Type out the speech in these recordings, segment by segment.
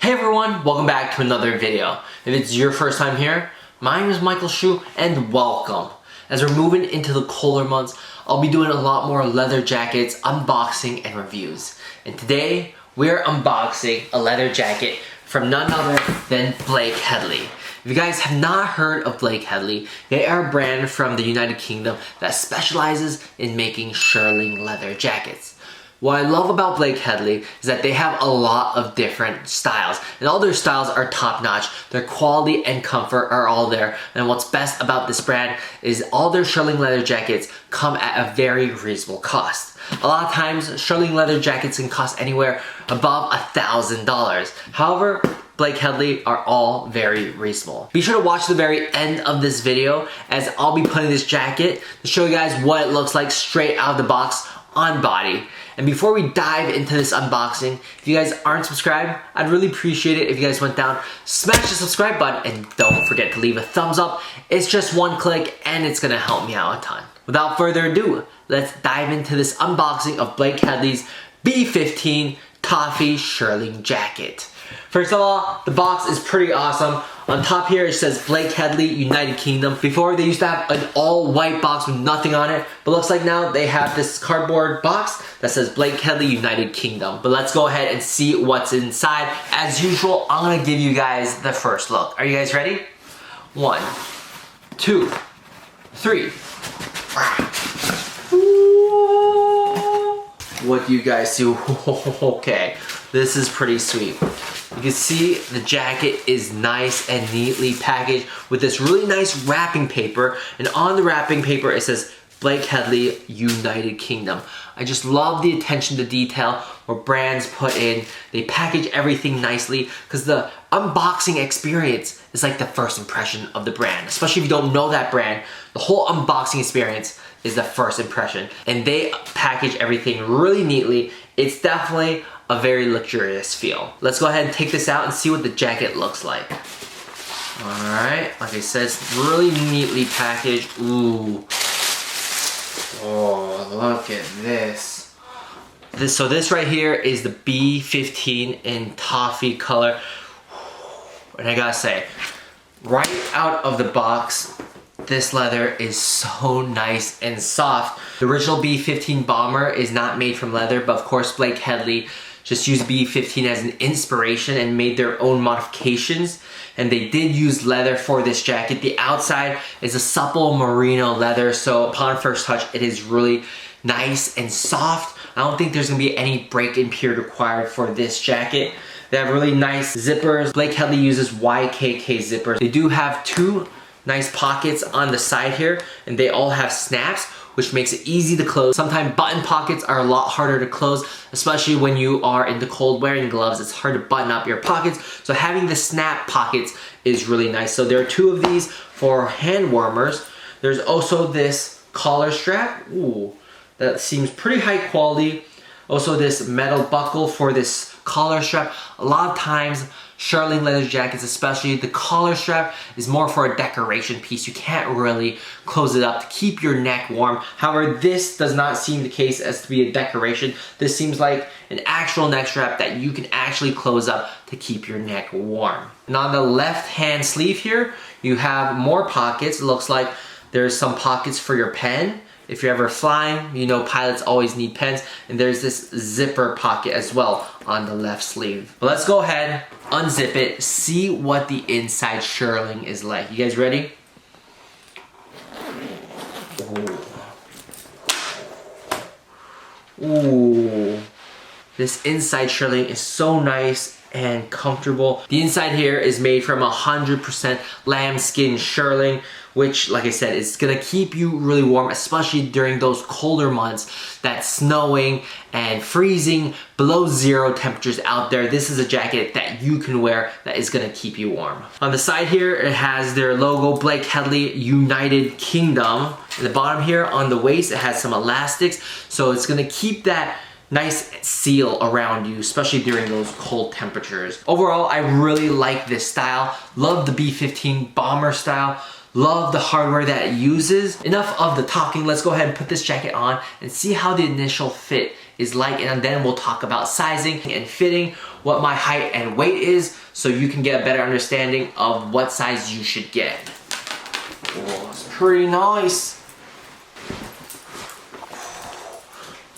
Hey everyone, welcome back to another video. If it's your first time here, my name is Michael Shu and welcome. As we're moving into the colder months, I'll be doing a lot more leather jackets, unboxing, and reviews. And today, we're unboxing a leather jacket from none other than Blake Hedley. If you guys have not heard of Blake Hedley, they are a brand from the United Kingdom that specializes in making shearling leather jackets. What I love about Blake Hedley is that they have a lot of different styles, and all their styles are top-notch. Their quality and comfort are all there, and what's best about this brand is all their shearling leather jackets come at a very reasonable cost. A lot of times, shearling leather jackets can cost anywhere above $1,000. However, Blake Hedley are all very reasonable. Be sure to watch the very end of this video as I'll be putting this jacket to show you guys what it looks like straight out of the box on body. And before we dive into this unboxing, if you guys aren't subscribed, I'd really appreciate it if you guys went down, smash the subscribe button, and don't forget to leave a thumbs up. It's just one click and it's gonna help me out a ton. Without further ado, let's dive into this unboxing of Blake Hedley's B-15 Toffee Shearling jacket. First of all, the box is pretty awesome. On top here it says Blake Hedley, United Kingdom. Before they used to have an all white box with nothing on it, but looks like now they have this cardboard box that says Blake Hedley, United Kingdom. But let's go ahead and see what's inside. As usual, I'm gonna give you guys the first look. Are you guys ready? 1, 2, 3. What do you guys see? Okay, this is pretty sweet. You can see the jacket is nice and neatly packaged with this really nice wrapping paper, and on the wrapping paper it says Blake Hedley, United Kingdom. I just love the attention to detail where brands put in. They package everything nicely because the unboxing experience is like the first impression of the brand. Especially if you don't know that brand, the whole unboxing experience is the first impression. And they package everything really neatly. It's definitely a very luxurious feel. Let's go ahead and take this out and see what the jacket looks like. Alright, like I said, it's really neatly packaged. Ooh. Oh, look at this. So this right here is the B-15 in toffee color. And I gotta say, right out of the box, this leather is so nice and soft. The original B-15 bomber is not made from leather, but of course Blake Hedley just used B-15 as an inspiration and made their own modifications. And they did use leather for this jacket. The outside is a supple merino leather, so upon first touch, it is really nice and soft. I don't think there's gonna be any break-in period required for this jacket. They have really nice zippers. Blake Hedley uses YKK zippers. They do have two nice pockets on the side here, and they all have snaps, which makes it easy to close. Sometimes button pockets are a lot harder to close, especially when you are in the cold wearing gloves. It's hard to button up your pockets, so having the snap pockets is really nice. So there are two of these for hand warmers. There's also this collar strap. Ooh, that seems pretty high quality. Also this metal buckle for this collar strap. A lot of times, shearling leather jackets, especially the collar strap, is more for a decoration piece. You can't really close it up to keep your neck warm. However, this does not seem the case as to be a decoration. This seems like an actual neck strap that you can actually close up to keep your neck warm. And on the left hand sleeve here, you have more pockets. It looks like there's some pockets for your pen. If you're ever flying, you know pilots always need pens, and there's this zipper pocket as well on the left sleeve. But let's go ahead, unzip it, see what the inside shearling is like. You guys ready? Ooh. Ooh. This inside shearling is so nice and comfortable. The inside here is made from 100% lambskin shearling, which, like I said, is gonna keep you really warm, especially during those colder months that's snowing and freezing, below zero temperatures out there. This is a jacket that you can wear that is gonna keep you warm. On the side here, it has their logo, Blake Hedley, United Kingdom. At the bottom here on the waist, it has some elastics, so it's gonna keep that nice seal around you, especially during those cold temperatures. Overall, I really like this style. Love the B-15 bomber style. Love the hardware that it uses. Enough of the talking, let's go ahead and put this jacket on and see how the initial fit is like, and then we'll talk about sizing and fitting, what my height and weight is, so you can get a better understanding of what size you should get. Oh, it's pretty nice.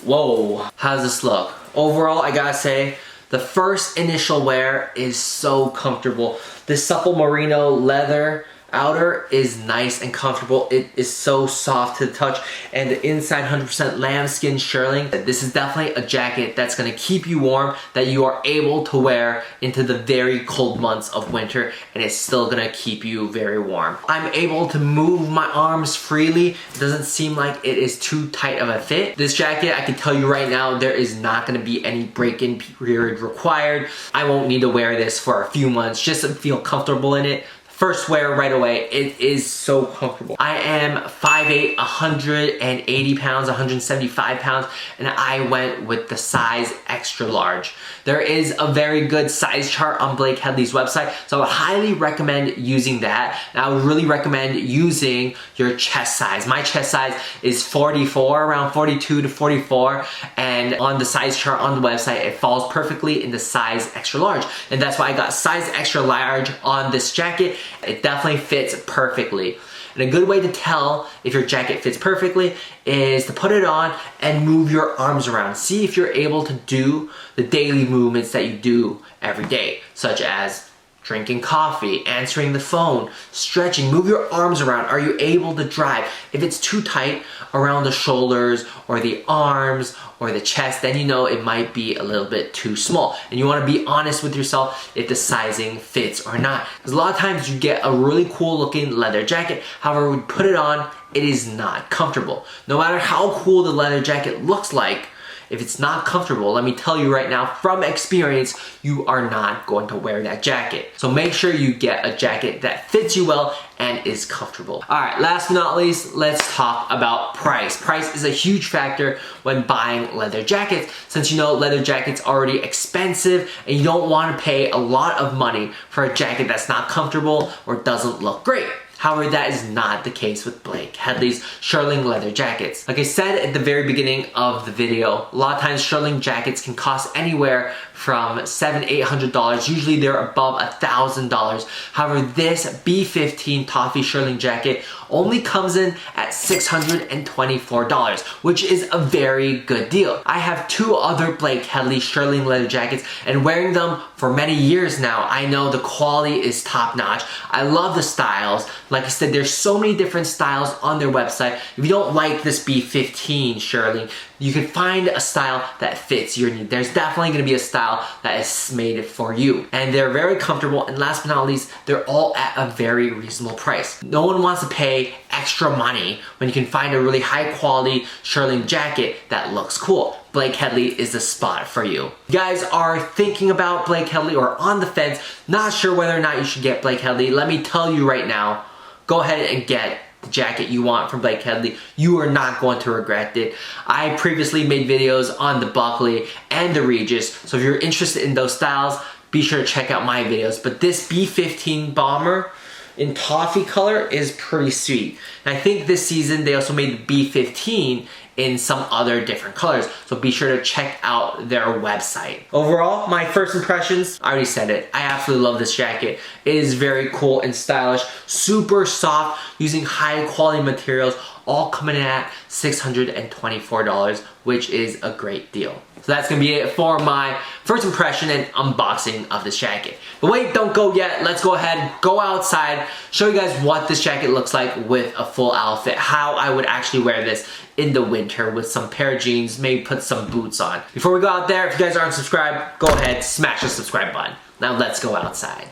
Whoa, how does this look? Overall, I gotta say, the first initial wear is so comfortable. This supple merino leather outer is nice and comfortable. It is so soft to the touch, and the inside 100% lambskin shearling. This is definitely a jacket that's gonna keep you warm, that you are able to wear into the very cold months of winter, and it's still gonna keep you very warm. I'm able to move my arms freely. It doesn't seem like it is too tight of a fit. This jacket, I can tell you right now, there is not gonna be any break-in period required. I won't need to wear this for a few months just to feel comfortable in it. First wear right away, it is so comfortable. I am 5'8", 180 pounds, 175 pounds, and I went with the size extra large. There is a very good size chart on Blake Hedley's website, so I would highly recommend using that. And I would really recommend using your chest size. My chest size is 44, around 42 to 44, and on the size chart on the website, it falls perfectly in the size extra large. And that's why I got size extra large on this jacket. It definitely fits perfectly. And a good way to tell if your jacket fits perfectly is to put it on and move your arms around. See if you're able to do the daily movements that you do every day, such as drinking coffee, answering the phone, stretching. Move your arms around. Are you able to drive? If it's too tight around the shoulders or the arms or the chest, then you know it might be a little bit too small. And you want to be honest with yourself if the sizing fits or not. Because a lot of times you get a really cool looking leather jacket, however, when you put it on, it is not comfortable. No matter how cool the leather jacket looks like, if it's not comfortable, let me tell you right now from experience, you are not going to wear that jacket. So make sure you get a jacket that fits you well and is comfortable. All right, last but not least, let's talk about price. Price is a huge factor when buying leather jackets, since you know leather jackets are already expensive and you don't want to pay a lot of money for a jacket that's not comfortable or doesn't look great. However, that is not the case with Blake Hedley's Shearling leather jackets. Like I said at the very beginning of the video, a lot of times Shearling jackets can cost anywhere from $700, $800. Usually they're above $1,000. However, this B-15 toffee Shearling jacket only comes in at $624, which is a very good deal. I have two other Blake Hedley Shearling leather jackets, and wearing them for many years now, I know the quality is top notch. I love the styles. Like I said, there's so many different styles on their website. If you don't like this B-15 Shearling, you can find a style that fits your need. There's definitely gonna be a style that is made for you. And they're very comfortable, and last but not least, they're all at a very reasonable price. No one wants to pay extra money when you can find a really high quality Shearling jacket that looks cool. Blake Hedley is the spot for you. You guys are thinking about Blake Hedley or on the fence, not sure whether or not you should get Blake Hedley. Let me tell you right now, go ahead and get the jacket you want from Blake Hedley. You are not going to regret it. I previously made videos on the Buckley and the Regis, so if you're interested in those styles, be sure to check out my videos. But this B-15 bomber in toffee color is pretty sweet. And I think this season they also made the B-15 in some other different colors, so be sure to check out their website. Overall, my first impressions, I already said it, I absolutely love this jacket. It is very cool and stylish, super soft, using high quality materials, all coming in at $624, which is a great deal. So that's gonna be it for my first impression and unboxing of this jacket. But wait, don't go yet. Let's go ahead, go outside, show you guys what this jacket looks like with a full outfit, how I would actually wear this in the winter with some pair of jeans, maybe put some boots on. Before we go out there, if you guys aren't subscribed, go ahead, smash the subscribe button. Now let's go outside.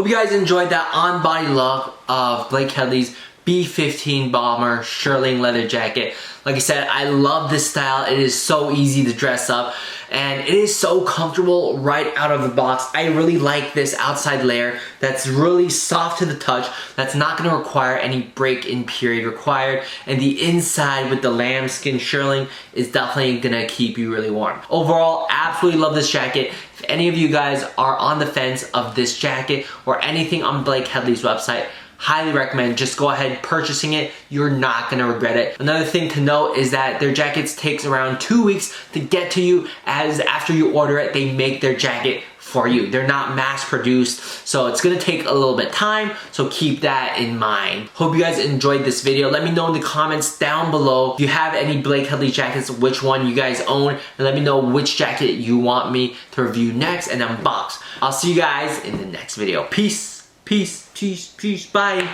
Hope you guys enjoyed that on-body look of Blake Hedley's B-15 bomber Shearling leather jacket. Like I said, I love this style. It is so easy to dress up and it is so comfortable right out of the box. I really like this outside layer that's really soft to the touch, that's not going to require any break-in period required, and the inside with the lambskin shearling is definitely going to keep you really warm. Overall, absolutely love this jacket. If any of you guys are on the fence of this jacket or anything on Blake Hedley's website, highly recommend just go ahead purchasing it. You're not gonna regret it. Another thing to note is that their jackets takes around 2 weeks to get to you, as after you order it, they make their jacket for you. They're not mass produced, so it's gonna take a little bit time, so keep that in mind. Hope you guys enjoyed this video. Let me know in the comments down below if you have any Blake Hedley jackets, which one you guys own, and let me know which jacket you want me to review next and unbox. I'll see you guys in the next video. Peace. Peace, peace, peace, bye.